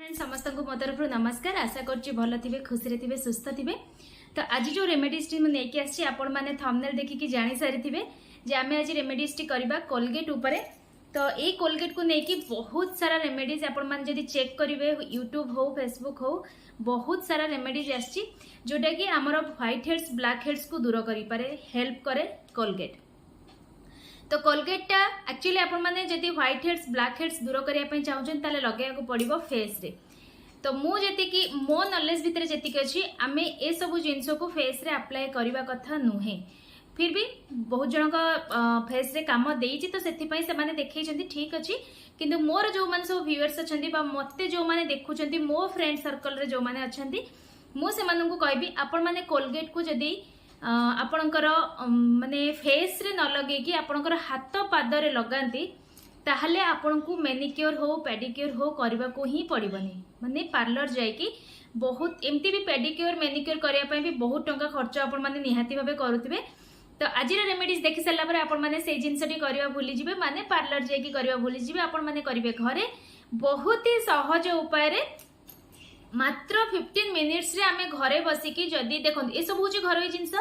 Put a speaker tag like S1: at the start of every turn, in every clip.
S1: Friends समस्त को मो तरफ नमस्कार। आशा करछि भल थिबे, खुशी थिबे, सुस्थ थिबे। तो आज जो रेमेडीज टी मुझे नहीं आसी आपण मैंने थंबनेल देखिकी जानी सारी थिबे जे आमे आज रेमेडीज टी करबा कोलगेट उपरे। तो ये कोलगेट को लेकिन बहुत सारा रेमेडीज आपण मैंने जदि चेक करेंगे यूट्यूब हो फेसबुक हो बहुत सारा रेमेडीज आसी जोटा कि आमर व्हाइट हेड्स ब्लैक हेड्स को दूर करि पारे, हेल्प करे कोलगेट। तो कोलगेटा एक्चुअली आपण मैंने जदि व्हाइट हेड्स ब्लैक हेड्स दूर करने चाहूँ ताले लगेगा पड़ो फेस रे। तो मुझे मो नॉलेज भितर जी अच्छी आम ए सब जिनस को फेस रे अप्लाई करने कथा नुहे, फिर भी बहुत जन फेस रे काम देइछि तो सेथिपई से माने देखैछन्ती ठीक अच्छी। किंतु मोर जो माने सब व्यूअर्स अछन्ती बा मते जो माने देखुछन्ती मो फ्रेंड सर्कल रे जो माने अछन्ती मु से माननकु कहबी आपण माने कोलगेट को जदी आपणकर माने फेस रे न लगे कि आपणकर हाथ पाद रे लगांती ताहले आपन को मैनिक्योर हो पेडिक्योर हो करबा को ही पड़बनी। माने पार्लर जाय कि बहुत एमती भी पेडिक्योर मैनिक्योर करिया पय भी बहुत टंका खर्च आपण माने निहाती भाबे करूथिबे। तो आज रेमेडीज देखि सारा पर आपण माने से जिनसटी करबा भूली जिवे, माने पार्लर जाय कि करबा भूली जिवे। आपण माने करिवे घरे बहुत ही सहज उपाय रे मात्र 15 मिनिट्स रे आमे घरे बसिकी जदी देखो ए सब होची घरोई जिनस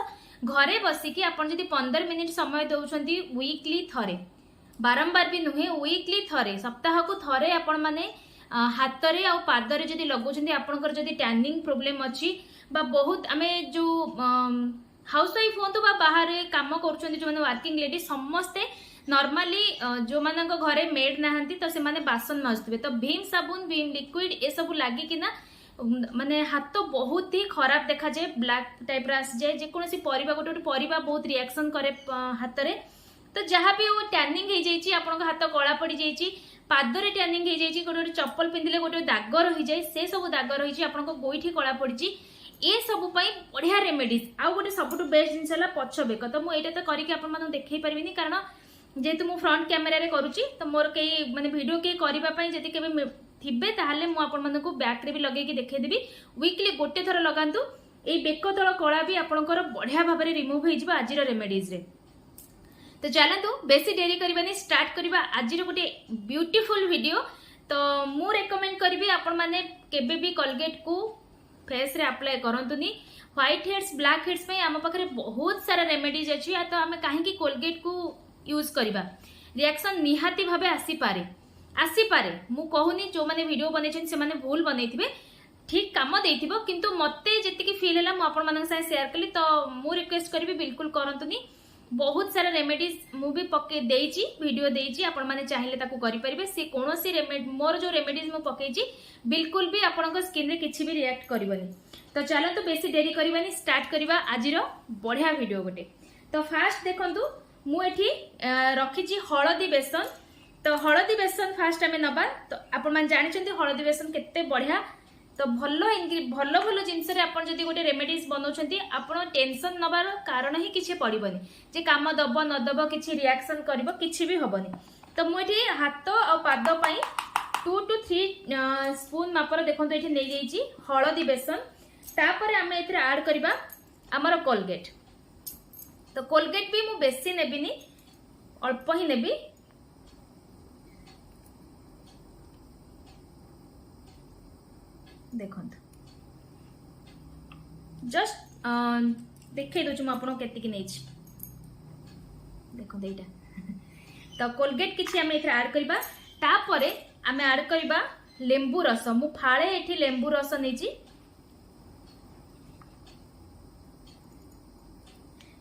S1: घरे बसिकी आपण जदी 15 मिनिट समय दउछंती वीकली थरे, बारंबार भी नुहे वीकली थरे, सप्ताह को थरे आपण माने हाथ रे आ पाद रे जदी लगउछंती आपनकर जदी टैनिंग प्रॉब्लम अछि बा बहुत आमे जो हाउस वाइफ होंतु बा बाहर काम करूछंती जो माने वर्किंग लेडी समस्ते नॉर्मली जो मानक घरे मेड नाहंती तो से माने बासन मजतबे तो भीम साबुन भीम लिक्विड ए सब लागी कि ना माने हाथ तो बहुत ही खराब देखा जाए, ब्लैक टाइप रा आसी जाए। जेकोसी परिबा गोटे गोटे परिबा बहुत रिएक्शन करे हाथ रे। तो जहाँ भी वो टैनिंग हो जाइए आपन हाथ कला पड़ जाइए, पाद रे टैनिंग हो जाइए, गोटे गोटे चप्पल पिंधिले गोटे दाग रही जाए, से सब दाग रही आपन गोईठी कला पड़ी ये सब बढ़िया रेमेडीज। आउ गोटे सब बेस्ट जिन पछ बेक तो मुझे तो करके देखे पारिनी कारण जेहेतु मु फ्रंट कैमेरा रे करूची तो मोर कई माने वीडियो के करबा जदि केबे थिबे ताहले मु आपन मानकु बैक रे भी लगे कि देखे देबी। वीकली गोटे थर लगांतु ए बेक तळ कला भी आपनकर बढ़िया भाबरे रिमूव हो जिबा आजिर रेमेडीज रे। तो चलतु बेसी डेरी करबानी स्टार्ट करबा आजिर गोटे ब्यूटीफुल वीडियो। तो मु रेकमेंड करबी आपण माने केबे भी कोलगेट को फेस रे अप्लाई करंतुनी। व्हाइट हेड्स ब्लैक हेड्स पे आम पाखरे बहुत सारा रेमेडीज अछि तो आमे काहे कि कोलगेट को यूज करबा रिएक्शन निहाती भाबे आसी पारे मु कहूनी जो माने वीडियो बनेछन से माने भूल बनेथिबे, ठीक काम देथिबो किंतु मते जेतिकी फील हैला मु आपण मानक साथे शेयर कली। तो मु रिक्वेस्ट करबी बिल्कुल करंतुनी। बहुत सारा रेमेडीज मु भी पके देइची वीडियो देइची आपण माने चाहिले ताकू करि परिबे। से कोनोसी रेमेडी मोर जो रेमेडीज मु पकेची बिल्कुल भी आपनक स्किन रे किछि भी रिएक्ट करबनी। तो चलो तो बेसी देरी करबानी स्टार्ट करबा आजिरो बढ़िया वीडियो गोटे। तो फास्ट देखंतु मु एठी रखिची हळदी बेसन। तो हळदी बेसन फास्ट आमे नबा। तो आपण मान जानिचंती हळदी बेसन केते बढ़िया। तो भलो भलो जिनस रे आपण जदी गोटे रेमेडीज बनौछंती आपण टेंशन नबार कारण ही किछि पड़िबनी जे काम दब न दब किछि रिएक्शन करबो किछि भी होबनी। तो मु एठी हाथ और पाद पई 2 to 3 स्पून मापर देखंतु एठी नै जाईची हळदी बेसन। तापर आमे एथरे ऐड करबा हमर कोलगेट। तो कोलगेट भी मु बेसी नेबिनी, अल्प ही नेबी। देखंतु जस्ट देखे दउछु म आपन केतिकी नेछि देखो एटा। तो कोलगेट किछि आमे एथरे ऐड करबा। तापरे आमे ऐड करबा लेंबू रस। मु फाळे एठी लेंबू रस नेछि।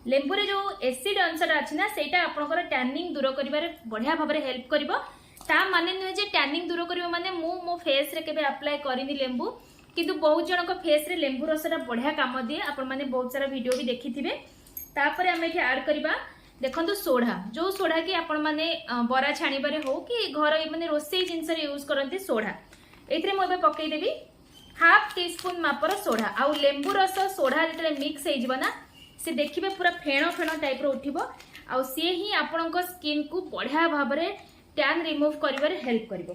S1: लेंबू रे जो एसिड अंशटा अछि ना सेटा आपनकर टैनिंग दूर करिबारे बढ़िया भाबरे हेल्प करिवो। ता माने नुहे जे टैनिंग दूर करिवो माने मो फेस रे केबे अप्लाई करिनी लेंबू, किंतु बहुत जनक फेस रे लेंबू रसटा बढ़िया काम दिए। आपण माने बहुत सारा वीडियो भी देखिथिबे। तापरे आमे एठी ऐड करबा देखंतु सोडा। जो सोडा की आपण माने बरा छाणीबारे हो कि घर माने रोसेई जिंस रे यूज करंती सोडा। एथरे मोबे पकई देबी हाफ टी स्पून मापर सोडा। आ लेंबू रस सोडा जेतले मिक्स हे जिवो ना से देखिबे पूरा फेण फेण टाइप रो उठिबो। आ से ही आपणक स्किन को बढ़िया भाबरे टैन रिमूव करिबारे हेल्प करिवो।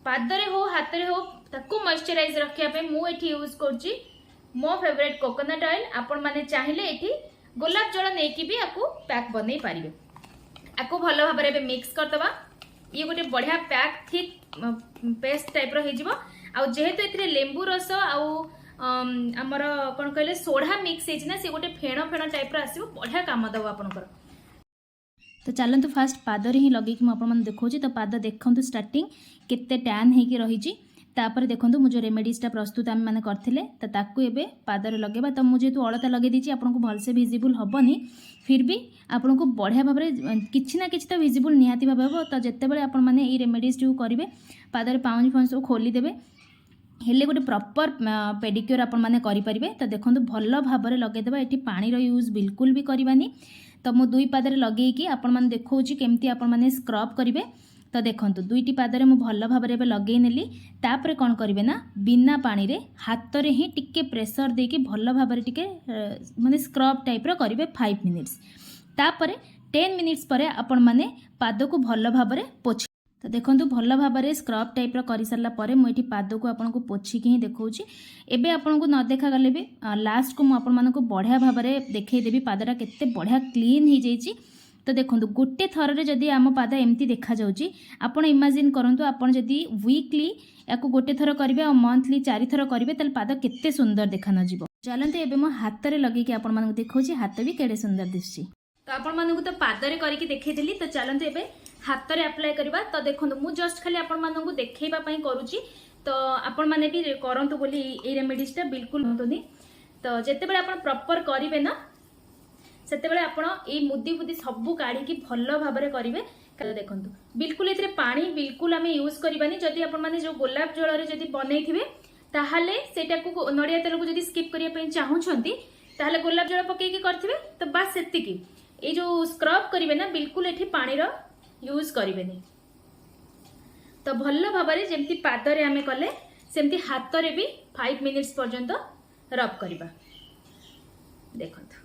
S1: पादरे हो हाथ रे हो ताकू मॉइस्चराइज रखिया पे मु एठी यूज करची मो फेवरेट कोकोनट ऑयल। आपण माने चाहिले एठी गुलाब जल नै कि भी आकू पैक बनै पारिबे। आकू भलो भाबरे बे मिक्स करतबा। ये गोटे बढ़िया पैक थिक पेस्ट टाइप रो हे जिवो। आउ जेहेतु एथिरे लेंबू रस आउ आमर कौन कहले सोढ़ा मिक्स होना सी गोटे फेण फेण टाइप आसो बढ़िया काम दब आपंकर। तो चलतु फास्ट पादरे ही लगे मुझे देखा तो पाद देखूँ स्टार्टिंग केते टैन होगी रही तापर देखो मुझे रेमेडीजटा प्रस्तुत आम मैंने करते तो ताकू एबे पादरे लगेबा। तो मुझे अलता लगे दीची आपको भलसे विजिबल हेनी फिर भी आपको बढ़िया भाव में किसी ना कि विजिबल निहाती भाव हम। तो जिते बड़े आप रेमेडीज जो करेंगे पादरे पाउंज फाउंज सब खोलीदेवे हेले गोटे प्रॉपर पेडिक्योर आपण माने करि परिबे। तो देखो भल भाव में लगेदेबा ये पानी यूज बिल्कुल भी करवानी। तो मु दुई पादरे लगे आपण माने देखौछि केमती आपण माने स्क्रब करिवे। तो देखो दुईटी पादरे मु भल भाव में लगे नेली तापर कौन करेंगे ना बिना पानी रे हाथ रे ही टिके प्रेशर देकी भल भाव में टिके माने स्क्रब टाइप रो करिवे 5 मिनिट्स। तापर 10 मिनिट्स पर आपण माने पाद को भल भाव में पोछि। तो देखो भल भाव में स्क्रब टाइप कर सारा पर मुझे पाद को आपको पोछिकी ही देखा एबे आपन को न देखा गले भी लास्ट को मुझे बढ़िया भाव में देखईदेवी पादटा केते बढ़िया क्लीन हो जाइए। तो देखो गोटे थर रे जदि आम पाद एमती देखा जाउची आपण इमेजिन करंतु आपण जदि वीकली याको गोटे थर करिवे और मंथली 4 थर करिवे तल पाद केते सुंदर देखा न जीवो। चलते एबे मो हाथ रे लगे कि आपण मानक देखौची हाथ भी केडे सुंदर दिसची। तो आपण मानक तो पादरे करके देखैदेली। तो चलते एबे हाथ रे अप्लाई करबा। तो देखो मु जस्ट खाली आपण मानक देखैबा पई करूची। तो आपण माने भी करंतु बोली ए रेमेडीजटा बिल्कुल होतनी। तो जेते बेले आपण प्रॉपर करिवे ना सेते बेले आपण ए मुदी बुदी सबु काढी की भलो भाव में करिवे। देखो बिल्कुल एथिरे पानी बिल्कुल आम यूज करबानी। जदि आपण माने जो गोलाप जल रे जदि बनैथिबे ताहाले सेटा को नडिया तेल को जदि स्किप करिया पई चाहुछंती ताहाले गोलाप जल पके की करथिबे। तो बस सेतिकी ए जो स्क्रब करिवे ना बिल्कुल एठी पानी रो यूज करिवेनी। तो भलो भाव में जेमती पादरे आमे कले सेमती हाथ रे भी 5 मिनिट्स पर्यंत रब करबा। देखंतु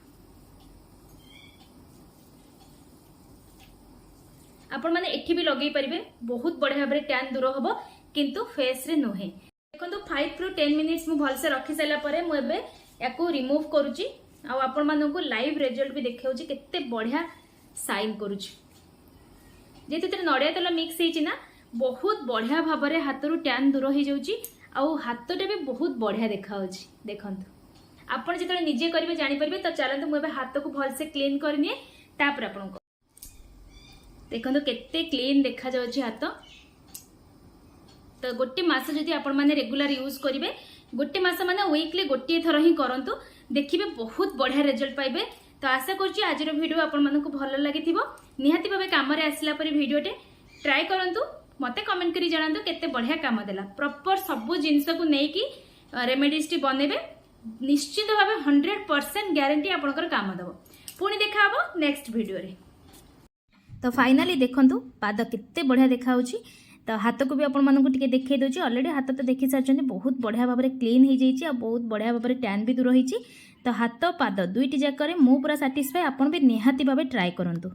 S1: आपण माने एठी भी लगे पारिबे बहुत बढ़िया भाव में टैन दूर हम किंतु फेस रे नुहे। देखो 5 ରୁ 10 मिनिट्स मु भलसे रखी सारा पर मु एबे याकू रिमूव करूची आ आपण मानकू लाइव रिजल्ट भी देखाउची केते बढ़िया साइन करूची। जेते तेरे नडिया तेल मिक्स हेची ना बहुत बढ़िया भाव में हाथ रु टैन दूर हो जाउची आ हाथटा भी बहुत बढ़िया देखाउची। देखंतु आपण जेते निजे करिवे जानि परिबे। तो चलंतु मु एबे हाथ को भलसे क्लीन करनिए तापर आपण देखो केते क्लीन देखा जाउची हाथ। तो गोटे मास जदि आपण माने रेगुलर यूज करिवे गोटे मास माने वीकली गोटे थर ही करंतु देखिबे बहुत बढ़िया रिजल्ट पाइबे। तो आशा करछि आज वीडियो आपण मानकू भल लागिथिबो निहाती भाबे काम रे आसला पर वीडियोटे ट्राई करंतु मते कमेंट करी जणांतु केते बढ़िया काम देला। प्रॉपर सब जिंस को नै कि रेमेडीज टी बनेबे निश्चित भाबे 100% ग्यारंटी आपनकर काम दबो। पुणी देखा हबो नेक्स्ट वीडियो रे। तो फाइनाली देखंतु पाद केते बढ़िया देखा होची। तो हाथ को भी आपण मानकू टिके देखै दोची ऑलरेडी हाथ तो देखि सारछन बहुत बढ़िया भाव में क्लीन हो जाइए और बहुत बढ़िया भाव में टैन भी दूर होइची। तो हाथ पाद दुईटी जाक मु पूरा सैटिस्फाई आपण भी निहाती भाबे ट्राई करंतु।